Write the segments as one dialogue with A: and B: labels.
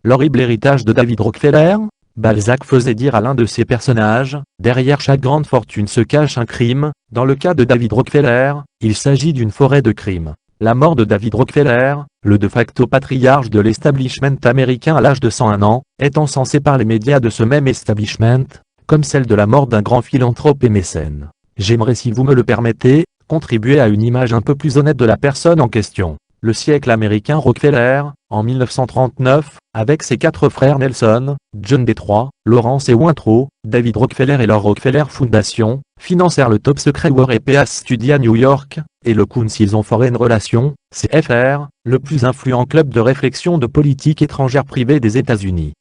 A: L'horrible héritage de David Rockefeller? Balzac faisait dire à l'un de ses personnages, derrière chaque grande fortune se cache un crime. Dans le cas de David Rockefeller, il s'agit d'une forêt de crimes. La mort de David Rockefeller, le de facto patriarche de l'establishment américain à l'âge de 101 ans, est encensée par les médias de ce même establishment, comme celle de la mort d'un grand philanthrope et mécène. J'aimerais, si vous me le permettez, contribuer à une image un peu plus honnête de la personne en question. Le siècle américain Rockefeller, en 1939, avec ses 4 frères Nelson, John Detroit, Lawrence et Winthrop, David Rockefeller et leur Rockefeller Foundation, financèrent le top secret War et Peace Study à New York, et le Council on Foreign Relations, CFR, le plus influent club de réflexion de politique étrangère privée des États-Unis,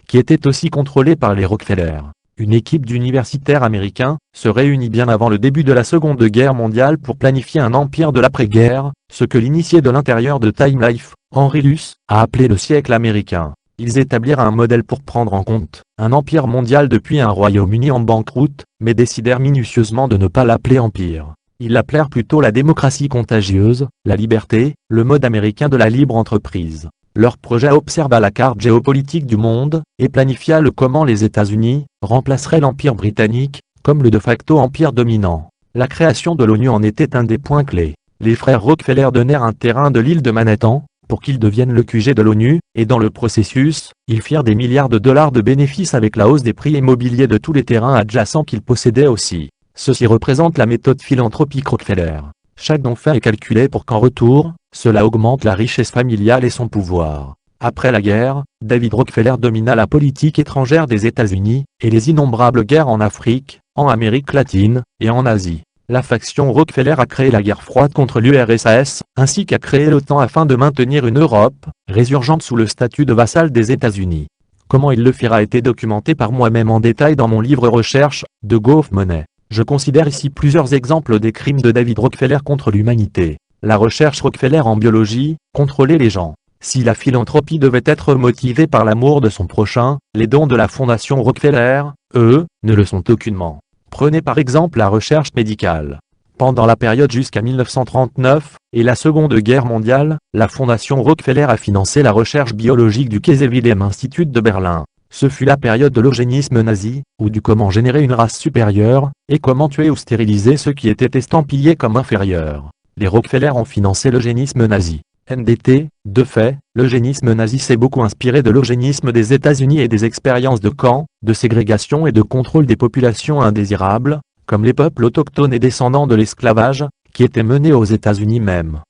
A: qui était aussi contrôlé par les Rockefeller. Une équipe d'universitaires américains se réunit bien avant le début de la Seconde Guerre mondiale pour planifier un empire de l'après-guerre, ce que l'initié de l'intérieur de Time Life, Henry Luce, a appelé le siècle américain. Ils établirent un modèle pour prendre en compte un empire mondial depuis un Royaume-Uni en banqueroute, mais décidèrent minutieusement de ne pas l'appeler empire. Ils l'appelèrent plutôt la démocratie contagieuse, la liberté, le mode américain de la libre entreprise. Leur projet observa la carte géopolitique du monde, et planifia comment les États-Unis remplaceraient l'Empire britannique, comme le de facto empire dominant. La création de l'ONU en était un des points clés. Les frères Rockefeller donnèrent un terrain de l'île de Manhattan, pour qu'il devienne le QG de l'ONU, et dans le processus, ils firent des milliards de dollars de bénéfices avec la hausse des prix immobiliers de tous les terrains adjacents qu'ils possédaient aussi. Ceci représente la méthode philanthropique Rockefeller. Chaque don fait est calculé pour qu'en retour, cela augmente la richesse familiale et son pouvoir. Après la guerre, David Rockefeller domina la politique étrangère des États-Unis, et les innombrables guerres en Afrique, en Amérique latine, et en Asie. La faction Rockefeller a créé la guerre froide contre l'URSS, ainsi qu'a créé l'OTAN afin de maintenir une Europe, résurgente sous le statut de vassal des États-Unis. Comment il le fera a été documenté par moi-même en détail dans mon livre Recherche, de Goff Money. Je considère ici plusieurs exemples des crimes de David Rockefeller contre l'humanité. La recherche Rockefeller en biologie, contrôler les gens. Si la philanthropie devait être motivée par l'amour de son prochain, les dons de la fondation Rockefeller, eux, ne le sont aucunement. Prenez par exemple la recherche médicale. Pendant la période jusqu'à 1939, et la Seconde Guerre mondiale, la fondation Rockefeller a financé la recherche biologique du Kaiser-Wilhelm Institut de Berlin. Ce fut la période de l'eugénisme nazi, ou du comment générer une race supérieure, et comment tuer ou stériliser ceux qui étaient estampillés comme inférieurs. Les Rockefeller ont financé l'eugénisme nazi. NDT, de fait, l'eugénisme nazi s'est beaucoup inspiré de l'eugénisme des États-Unis et des expériences de camps, de ségrégation et de contrôle des populations indésirables, comme les peuples autochtones et descendants de l'esclavage, qui étaient menés aux États-Unis même.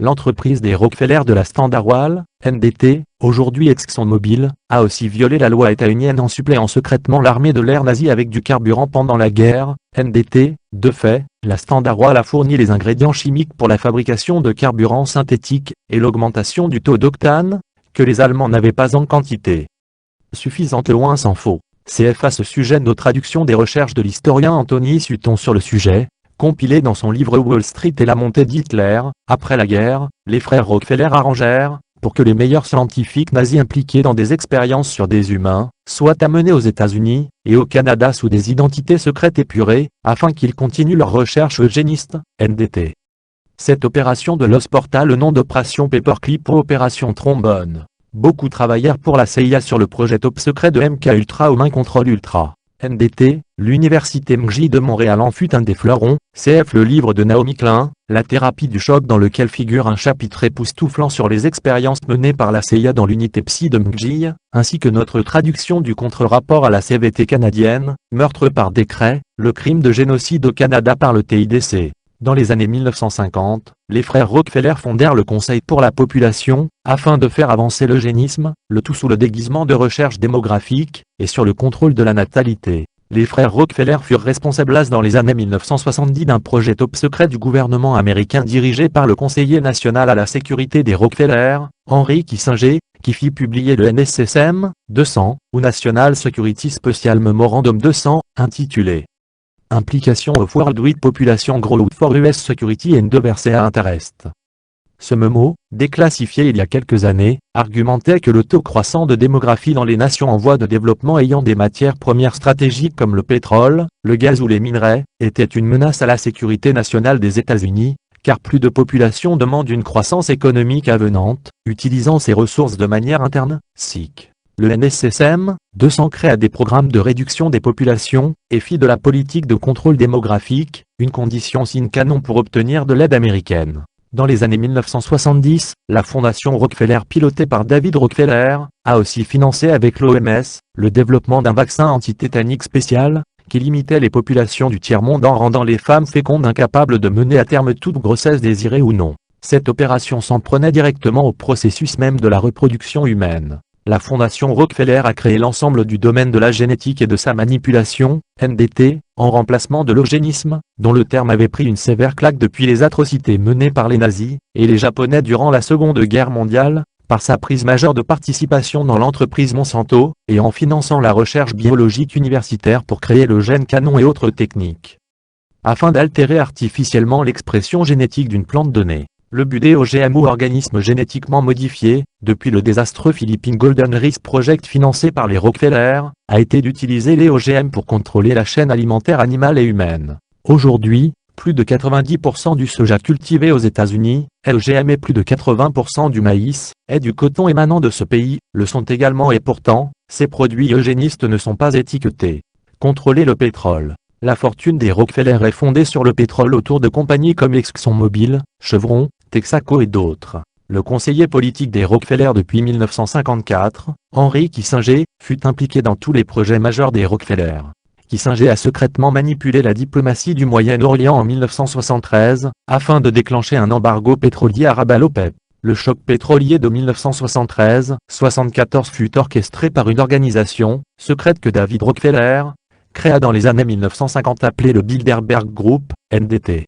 A: L'entreprise des Rockefeller de la Standard Oil, NDT, aujourd'hui ExxonMobil, a aussi violé la loi états-unienne en suppléant secrètement l'armée de l'air nazie avec du carburant pendant la guerre. NDT, de fait, la Standard Oil a fourni les ingrédients chimiques pour la fabrication de carburant synthétique, et l'augmentation du taux d'octane, que les Allemands n'avaient pas en quantité suffisante, loin s'en faut. CF à ce sujet nos traductions des recherches de l'historien Anthony Sutton sur le sujet, compilé dans son livre Wall Street et la montée d'Hitler. Après la guerre, les frères Rockefeller arrangèrent, pour que les meilleurs scientifiques nazis impliqués dans des expériences sur des humains, soient amenés aux États-Unis, et au Canada sous des identités secrètes épurées, afin qu'ils continuent leurs recherches eugénistes, NDT. Cette opération de l'os porta le nom d'opération Paperclip ou opération Trombone. Beaucoup travaillèrent pour la CIA sur le projet top secret de MK Ultra ou Mind Control Ultra. NDT, l'université MJ de Montréal en fut un des fleurons. CF le livre de Naomi Klein, La thérapie du choc, dans lequel figure un chapitre époustouflant sur les expériences menées par la CIA dans l'unité psy de MJ, ainsi que notre traduction du contre-rapport à la CVT canadienne, Meurtre par décret, le crime de génocide au Canada par le TIDC. Dans les années 1950, les frères Rockefeller fondèrent le Conseil pour la population, afin de faire avancer l'eugénisme, le tout sous le déguisement de recherche démographique, et sur le contrôle de la natalité. Les frères Rockefeller furent responsables dans les années 1970 d'un projet top secret du gouvernement américain dirigé par le conseiller national à la sécurité des Rockefeller, Henry Kissinger, qui fit publier le NSSM 200, ou National Security Special Memorandum 200, intitulé Implication of Worldwide Population Growth for US Security and Overseas Interest. Ce memo, déclassifié il y a quelques années, argumentait que le taux croissant de démographie dans les nations en voie de développement ayant des matières premières stratégiques comme le pétrole, le gaz ou les minerais, était une menace à la sécurité nationale des États-Unis, car plus de population demande une croissance économique avenante, utilisant ses ressources de manière interne, SIC. Le NSSM, 200 créa des programmes de réduction des populations, et fit de la politique de contrôle démographique, une condition sine qua non pour obtenir de l'aide américaine. Dans les années 1970, la fondation Rockefeller pilotée par David Rockefeller, a aussi financé avec l'OMS, le développement d'un vaccin anti-tétanique spécial, qui limitait les populations du tiers-monde en rendant les femmes fécondes incapables de mener à terme toute grossesse désirée ou non. Cette opération s'en prenait directement au processus même de la reproduction humaine. La fondation Rockefeller a créé l'ensemble du domaine de la génétique et de sa manipulation, NDT, en remplacement de l'eugénisme, dont le terme avait pris une sévère claque depuis les atrocités menées par les nazis et les Japonais durant la Seconde Guerre mondiale, par sa prise majeure de participation dans l'entreprise Monsanto, et en finançant la recherche biologique universitaire pour créer le gène canon et autres techniques. Afin d'altérer artificiellement l'expression génétique d'une plante donnée. Le but des OGM ou organismes génétiquement modifiés, depuis le désastreux Philippine Golden Rice Project financé par les Rockefeller, a été d'utiliser les OGM pour contrôler la chaîne alimentaire animale et humaine. Aujourd'hui, plus de 90% du soja cultivé aux États-Unis est OGM et plus de 80% du maïs et du coton émanant de ce pays le sont également et pourtant, ces produits eugénistes ne sont pas étiquetés. Contrôler le pétrole. La fortune des Rockefeller est fondée sur le pétrole autour de compagnies comme ExxonMobil, Chevron, Texaco et d'autres. Le conseiller politique des Rockefeller depuis 1954, Henry Kissinger, fut impliqué dans tous les projets majeurs des Rockefeller. Kissinger a secrètement manipulé la diplomatie du Moyen-Orient en 1973, afin de déclencher un embargo pétrolier arabe à l'OPEP. Le choc pétrolier de 1973-74 fut orchestré par une organisation secrète que David Rockefeller créa dans les années 1950 appelée le Bilderberg Group, NDT.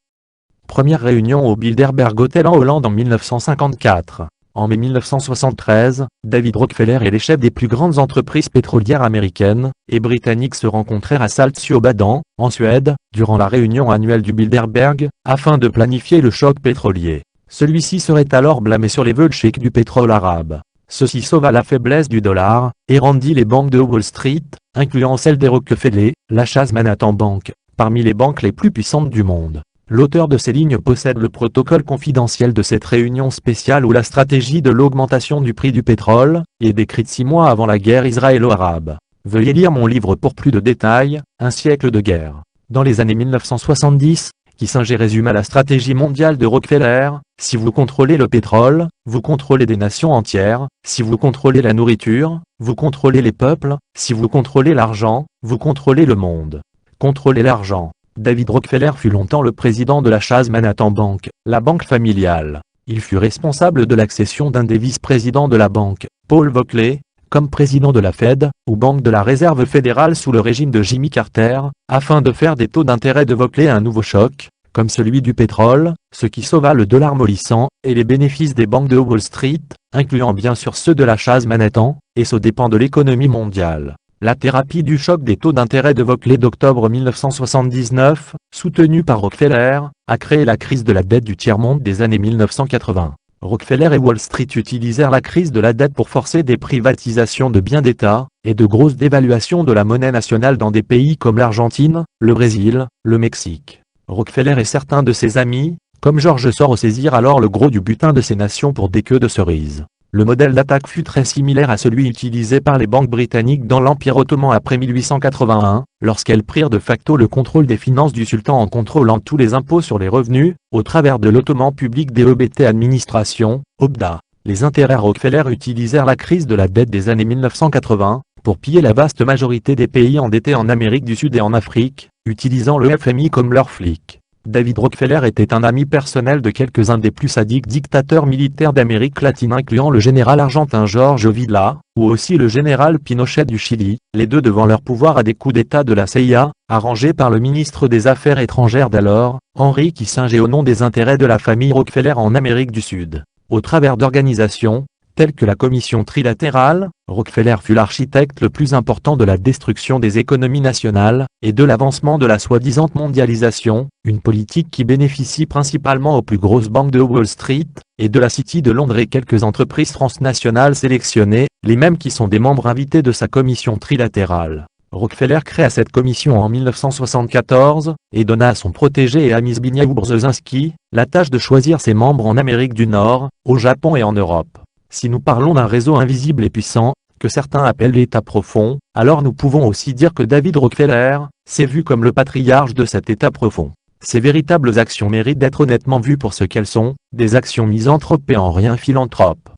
A: Première réunion au Bilderberg Hotel en Hollande en 1954. En mai 1973, David Rockefeller et les chefs des plus grandes entreprises pétrolières américaines et britanniques se rencontrèrent à Saltsjöbaden, en Suède, durant la réunion annuelle du Bilderberg, afin de planifier le choc pétrolier. Celui-ci serait alors blâmé sur les veulent sheiks du pétrole arabe. Ceci sauva la faiblesse du dollar et rendit les banques de Wall Street, incluant celle des Rockefeller, la Chase Manhattan Bank, parmi les banques les plus puissantes du monde. L'auteur de ces lignes possède le protocole confidentiel de cette réunion spéciale où la stratégie de l'augmentation du prix du pétrole est décrite 6 mois avant la guerre israélo-arabe. Veuillez lire mon livre pour plus de détails, Un siècle de guerre. Dans les années 1970, Kissinger résuma la stratégie mondiale de Rockefeller: si vous contrôlez le pétrole, vous contrôlez des nations entières; si vous contrôlez la nourriture, vous contrôlez les peuples; si vous contrôlez l'argent, vous contrôlez le monde. Contrôlez l'argent. David Rockefeller fut longtemps le président de la Chase Manhattan Bank, la banque familiale. Il fut responsable de l'accession d'un des vice-présidents de la banque, Paul Volcker, comme président de la Fed, ou Banque de la Réserve fédérale sous le régime de Jimmy Carter, afin de faire des taux d'intérêt de Volcker un nouveau choc, comme celui du pétrole, ce qui sauva le dollar mollissant, et les bénéfices des banques de Wall Street, incluant bien sûr ceux de la Chase Manhattan, et ce dépend de l'économie mondiale. La thérapie du choc des taux d'intérêt de Volcker d'octobre 1979, soutenue par Rockefeller, a créé la crise de la dette du tiers-monde des années 1980. Rockefeller et Wall Street utilisèrent la crise de la dette pour forcer des privatisations de biens d'État, et de grosses dévaluations de la monnaie nationale dans des pays comme l'Argentine, le Brésil, le Mexique. Rockefeller et certains de ses amis, comme George Soros, saisirent alors le gros du butin de ces nations pour des queues de cerises. Le modèle d'attaque fut très similaire à celui utilisé par les banques britanniques dans l'Empire ottoman après 1881, lorsqu'elles prirent de facto le contrôle des finances du sultan en contrôlant tous les impôts sur les revenus, au travers de l'Ottoman Public Debt Administration, OPDA. Les intérêts Rockefeller utilisèrent la crise de la dette des années 1980, pour piller la vaste majorité des pays endettés en Amérique du Sud et en Afrique, utilisant le FMI comme leur flic. David Rockefeller était un ami personnel de quelques-uns des plus sadiques dictateurs militaires d'Amérique latine incluant le général argentin Jorge Videla, ou aussi le général Pinochet du Chili, les deux devant leur pouvoir à des coups d'état de la CIA, arrangés par le ministre des Affaires étrangères d'alors, Henry Kissinger au nom des intérêts de la famille Rockefeller en Amérique du Sud. Au travers d'organisations telles que la Commission trilatérale, Rockefeller fut l'architecte le plus important de la destruction des économies nationales, et de l'avancement de la soi-disant mondialisation, une politique qui bénéficie principalement aux plus grosses banques de Wall Street, et de la City de Londres et quelques entreprises transnationales sélectionnées, les mêmes qui sont des membres invités de sa commission trilatérale. Rockefeller créa cette commission en 1974 et donna à son protégé et ami Zbigniew Brzezinski la tâche de choisir ses membres en Amérique du Nord, au Japon et en Europe. Si nous parlons d'un réseau invisible et puissant, que certains appellent l'État profond, alors nous pouvons aussi dire que David Rockefeller s'est vu comme le patriarche de cet État profond. Ces véritables actions méritent d'être honnêtement vues pour ce qu'elles sont, des actions misanthropes et en rien philanthropes.